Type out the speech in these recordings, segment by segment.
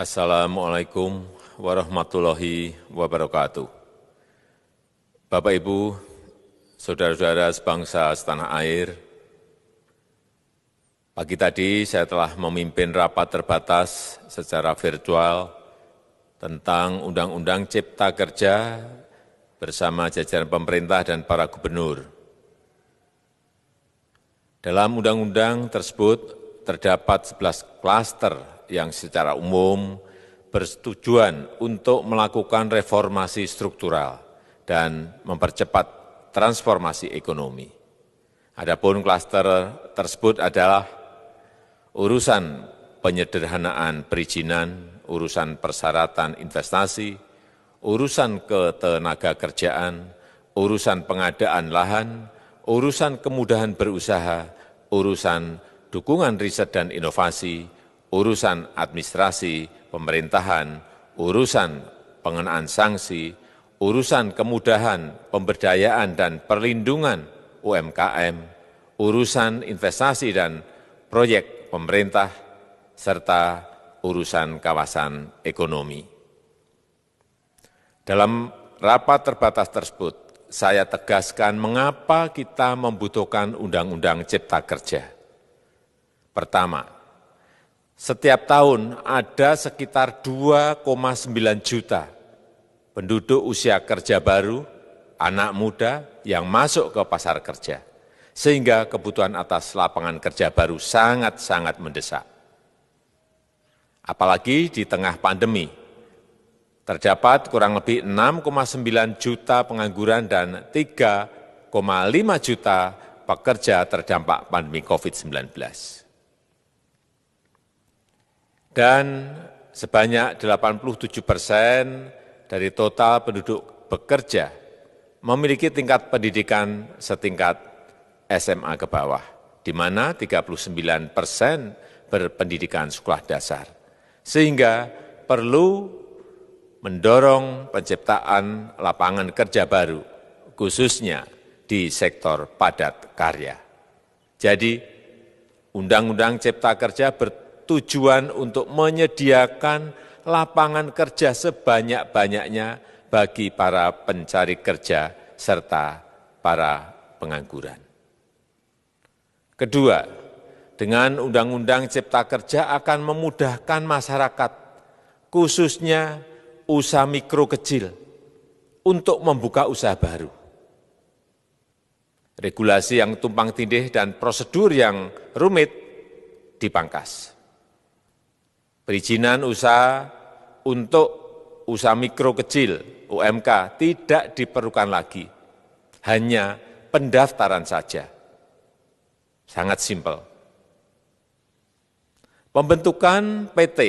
Assalamualaikum warahmatullahi wabarakatuh. Bapak, Ibu, saudara-saudara sebangsa setanah air, pagi tadi saya telah memimpin rapat terbatas secara virtual tentang Undang-Undang Cipta Kerja bersama jajaran pemerintah dan para gubernur. Dalam undang-undang tersebut terdapat 11 klaster yang secara umum bertujuan untuk melakukan reformasi struktural dan mempercepat transformasi ekonomi. Adapun klaster tersebut adalah urusan penyederhanaan perizinan, urusan persyaratan investasi, urusan ketenagakerjaan, urusan pengadaan lahan, urusan kemudahan berusaha, urusan dukungan riset dan inovasi, urusan administrasi pemerintahan, urusan pengenaan sanksi, urusan kemudahan pemberdayaan dan perlindungan UMKM, urusan investasi dan proyek pemerintah, serta urusan kawasan ekonomi. Dalam rapat terbatas tersebut, saya tegaskan mengapa kita membutuhkan Undang-Undang Cipta Kerja. Pertama, setiap tahun ada sekitar 2,9 juta penduduk usia kerja baru, anak muda yang masuk ke pasar kerja, sehingga kebutuhan atas lapangan kerja baru sangat-sangat mendesak. Apalagi di tengah pandemi, terdapat kurang lebih 6,9 juta pengangguran dan 3,5 juta pekerja terdampak pandemi COVID-19. Dan sebanyak 87% dari total penduduk bekerja memiliki tingkat pendidikan setingkat SMA ke bawah, di mana 39% berpendidikan sekolah dasar. Sehingga perlu mendorong penciptaan lapangan kerja baru, khususnya di sektor padat karya. Jadi, Undang-Undang Cipta Kerja bertujuan untuk menyediakan lapangan kerja sebanyak-banyaknya bagi para pencari kerja serta para pengangguran. Kedua, dengan Undang-Undang Cipta Kerja akan memudahkan masyarakat, khususnya usaha mikro kecil, untuk membuka usaha baru. Regulasi yang tumpang tindih dan prosedur yang rumit dipangkas. Perizinan usaha untuk usaha mikro kecil UMK tidak diperlukan lagi, hanya pendaftaran saja. Sangat simpel. Pembentukan PT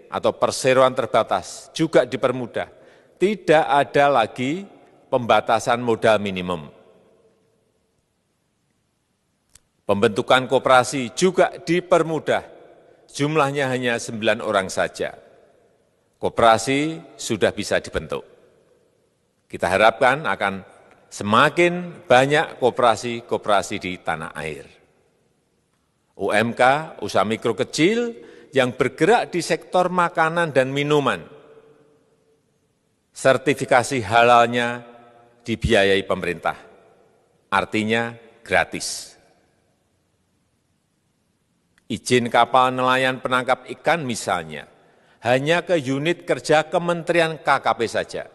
atau perseroan terbatas juga dipermudah. Tidak ada lagi pembatasan modal minimum. Pembentukan koperasi juga dipermudah. Jumlahnya hanya 9 orang saja. Koperasi sudah bisa dibentuk. Kita harapkan akan semakin banyak koperasi-koperasi di tanah air. UMK, usaha mikro kecil yang bergerak di sektor makanan dan minuman. Sertifikasi halalnya dibiayai pemerintah. Artinya gratis. Izin kapal nelayan penangkap ikan misalnya, hanya ke unit kerja Kementerian KKP saja.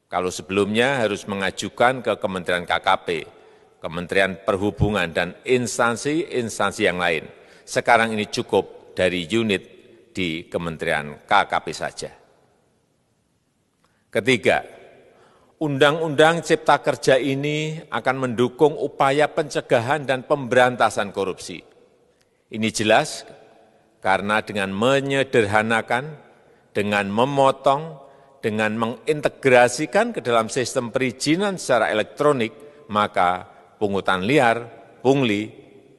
Kalau sebelumnya harus mengajukan ke Kementerian KKP, Kementerian Perhubungan, dan instansi-instansi yang lain. Sekarang ini cukup dari unit di Kementerian KKP saja. Ketiga, Undang-Undang Cipta Kerja ini akan mendukung upaya pencegahan dan pemberantasan korupsi. Ini jelas karena dengan menyederhanakan, dengan memotong, dengan mengintegrasikan ke dalam sistem perizinan secara elektronik, maka pungutan liar, pungli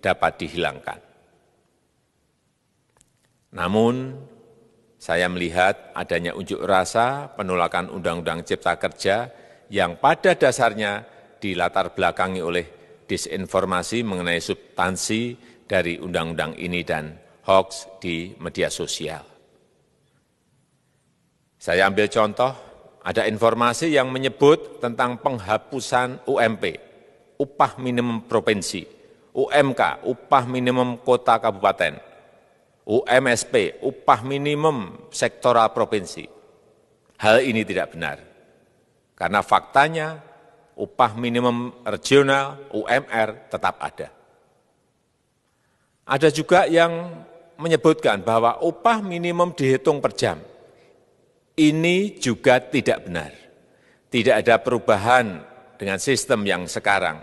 dapat dihilangkan. Namun, saya melihat adanya unjuk rasa penolakan Undang-Undang Cipta Kerja yang pada dasarnya dilatar belakangi oleh disinformasi mengenai substansi dari undang-undang ini dan hoax di media sosial. Saya ambil contoh, ada informasi yang menyebut tentang penghapusan UMP, upah minimum provinsi, UMK, upah minimum kota kabupaten, UMSP, upah minimum sektoral provinsi. Hal ini tidak benar, karena faktanya upah minimum regional, UMR, tetap ada. Ada juga yang menyebutkan bahwa upah minimum dihitung per jam. Ini juga tidak benar. Tidak ada perubahan dengan sistem yang sekarang.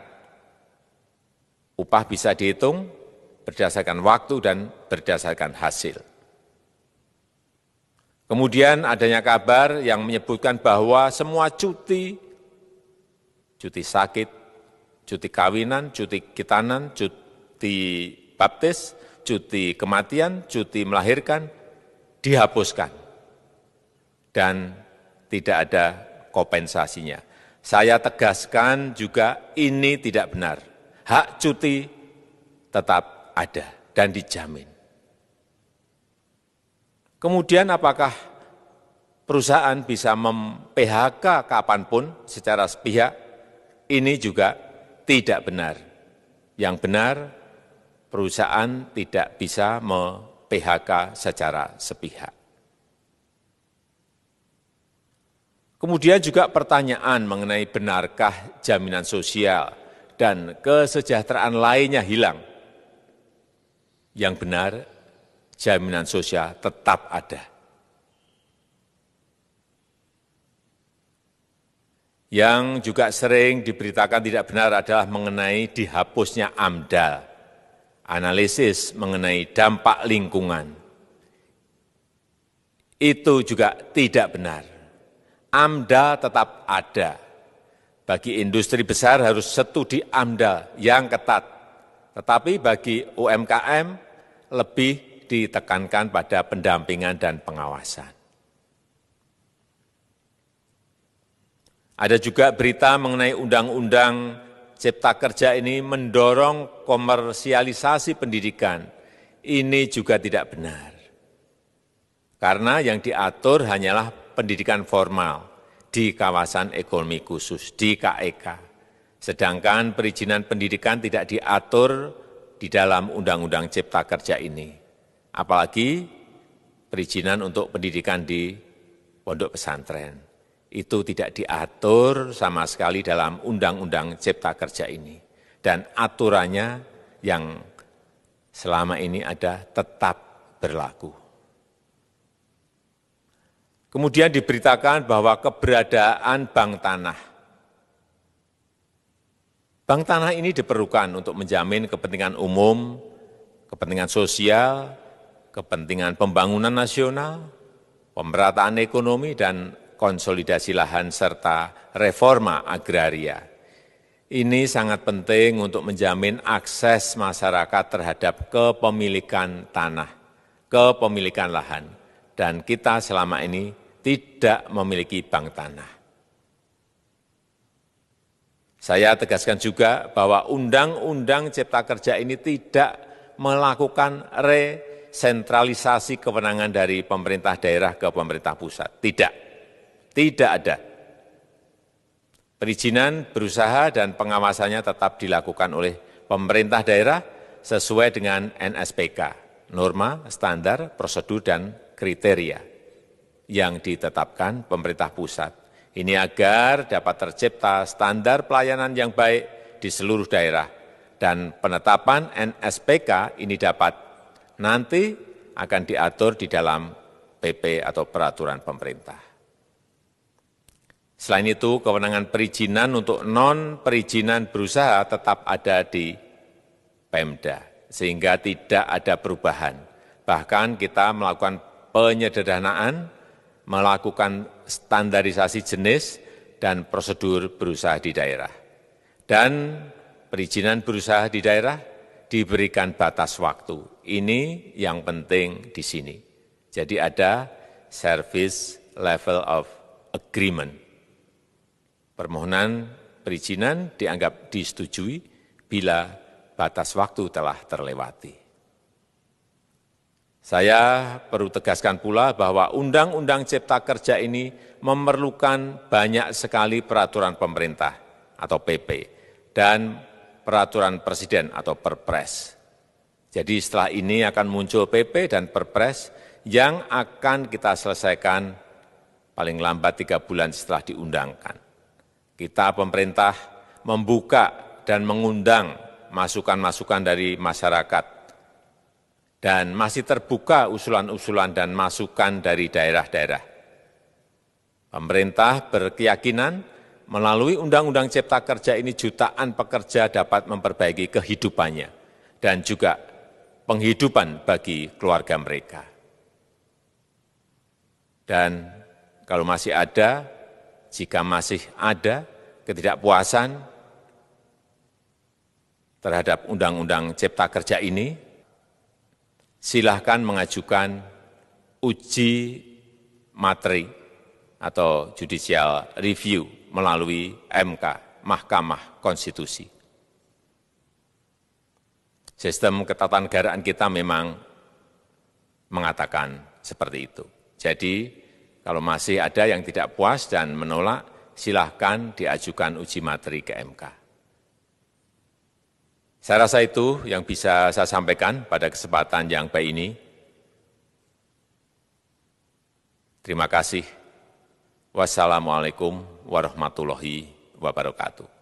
Upah bisa dihitung berdasarkan waktu dan berdasarkan hasil. Kemudian adanya kabar yang menyebutkan bahwa semua cuti sakit, cuti kawinan, cuti khitanan, cuti baptis, cuti kematian, cuti melahirkan, dihapuskan. Dan tidak ada kompensasinya. Saya tegaskan juga ini tidak benar. Hak cuti tetap ada dan dijamin. Kemudian apakah perusahaan bisa mem-PHK kapanpun secara sepihak? Ini juga tidak benar. Yang benar, perusahaan tidak bisa me-PHK secara sepihak. Kemudian juga pertanyaan mengenai benarkah jaminan sosial dan kesejahteraan lainnya hilang. Yang benar, jaminan sosial tetap ada. Yang juga sering diberitakan tidak benar adalah mengenai dihapusnya AMDAL, analisis mengenai dampak lingkungan. Itu juga tidak benar. AMDAL tetap ada. Bagi industri besar harus studi AMDAL yang ketat. Tetapi bagi UMKM lebih ditekankan pada pendampingan dan pengawasan. Ada juga berita mengenai Undang-Undang Cipta Kerja ini mendorong komersialisasi pendidikan. Ini juga tidak benar. Karena yang diatur hanyalah pendidikan formal di kawasan ekonomi khusus, di KEK. Sedangkan perizinan pendidikan tidak diatur di dalam Undang-Undang Cipta Kerja ini. Apalagi perizinan untuk pendidikan di pondok pesantren. Itu tidak diatur sama sekali dalam Undang-Undang Cipta Kerja ini. Dan aturannya yang selama ini ada tetap berlaku. Kemudian diberitakan bahwa keberadaan bank tanah. Bank tanah ini diperlukan untuk menjamin kepentingan umum, kepentingan sosial, kepentingan pembangunan nasional, pemerataan ekonomi, dan konsolidasi lahan serta reforma agraria. Ini sangat penting untuk menjamin akses masyarakat terhadap kepemilikan tanah, kepemilikan lahan. Dan kita selama ini tidak memiliki bank tanah. Saya tegaskan juga bahwa Undang-Undang Cipta Kerja ini tidak melakukan resentralisasi kewenangan dari pemerintah daerah ke pemerintah pusat. Tidak ada. Perizinan berusaha dan pengawasannya tetap dilakukan oleh pemerintah daerah sesuai dengan NSPK, norma, standar, prosedur, dan kriteria yang ditetapkan pemerintah pusat. Ini agar dapat tercipta standar pelayanan yang baik di seluruh daerah. Dan penetapan NSPK ini dapat nanti akan diatur di dalam PP atau peraturan pemerintah. Selain itu, kewenangan perizinan untuk non-perizinan berusaha tetap ada di Pemda, sehingga tidak ada perubahan. Bahkan kita melakukan penyederhanaan, melakukan standarisasi jenis dan prosedur berusaha di daerah. Dan perizinan berusaha di daerah diberikan batas waktu. Ini yang penting di sini. Jadi ada service level of agreement. Permohonan perizinan dianggap disetujui bila batas waktu telah terlewati. Saya perlu tegaskan pula bahwa Undang-Undang Cipta Kerja ini memerlukan banyak sekali peraturan pemerintah atau PP dan peraturan presiden atau Perpres. Jadi setelah ini akan muncul PP dan Perpres yang akan kita selesaikan paling lambat 3 bulan setelah diundangkan. Kita pemerintah membuka dan mengundang masukan-masukan dari masyarakat dan masih terbuka usulan-usulan dan masukan dari daerah-daerah. Pemerintah berkeyakinan melalui Undang-Undang Cipta Kerja ini jutaan pekerja dapat memperbaiki kehidupannya dan juga penghidupan bagi keluarga mereka. Dan kalau masih ada, jika masih ada ketidakpuasan terhadap Undang-Undang Cipta Kerja ini, silahkan mengajukan uji materi atau judicial review melalui MK, Mahkamah Konstitusi. Sistem ketatanegaraan kita memang mengatakan seperti itu. Jadi, kalau masih ada yang tidak puas dan menolak, silahkan diajukan uji materi ke MK. Saya rasa itu yang bisa saya sampaikan pada kesempatan yang baik ini. Terima kasih. Wassalamualaikum warahmatullahi wabarakatuh.